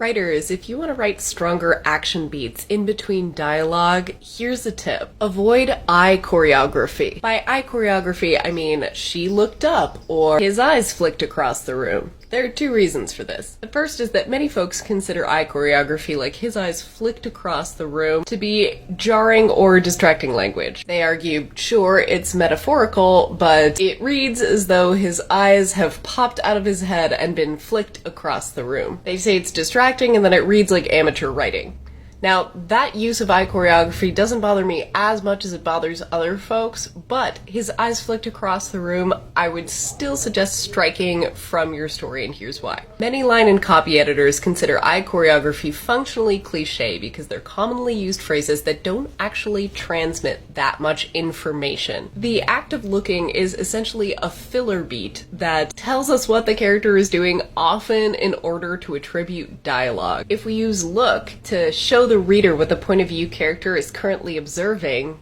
Writers, if you want to write stronger action beats in between dialogue, here's a tip. Avoid eye choreography. By eye choreography, I mean she looked up or his eyes flicked across the room. There are two reasons for this. The first is that many folks consider eye choreography, like his eyes flicked across the room, to be jarring or distracting language. They argue, sure, it's metaphorical, but it reads as though his eyes have popped out of his head and been flicked across the room. They say it's distracting and then it reads like amateur writing. Now, that use of eye choreography doesn't bother me as much as it bothers other folks, but his eyes flicked across the room, I would still suggest striking from your story, and here's why. Many line and copy editors consider eye choreography functionally cliche because they're commonly used phrases that don't actually transmit that much information. The act of looking is essentially a filler beat that tells us what the character is doing, often in order to attribute dialogue. If we use look to show the reader what the point of view character is currently observing,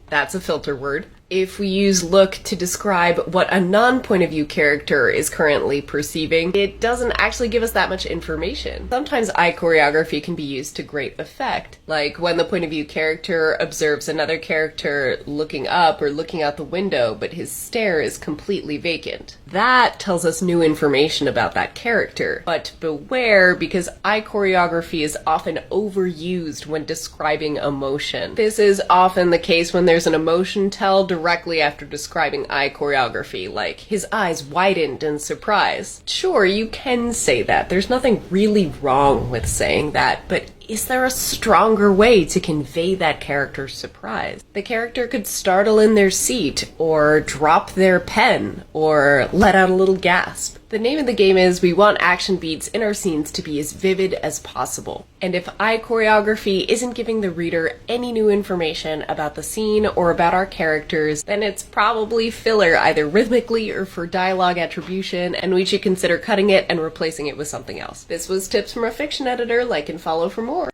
that's a filter word. If we use look to describe what a non-point of view character is currently perceiving, it doesn't actually give us that much information. Sometimes eye choreography can be used to great effect, like when the point of view character observes another character looking up or looking out the window, but his stare is completely vacant. That tells us new information about that character. But beware, because eye choreography is often overused when describing emotion. This is often the case when there's an emotion tell directly after describing eye choreography, like his eyes widened in surprise. Sure, you can say that. There's nothing really wrong with saying that, but is there a stronger way to convey that character's surprise? The character could startle in their seat, or drop their pen, or let out a little gasp. The name of the game is we want action beats in our scenes to be as vivid as possible. And if eye choreography isn't giving the reader any new information about the scene or about our characters, then it's probably filler, either rhythmically or for dialogue attribution, and we should consider cutting it and replacing it with something else. This was Tips from a Fiction Editor. Like and follow for more.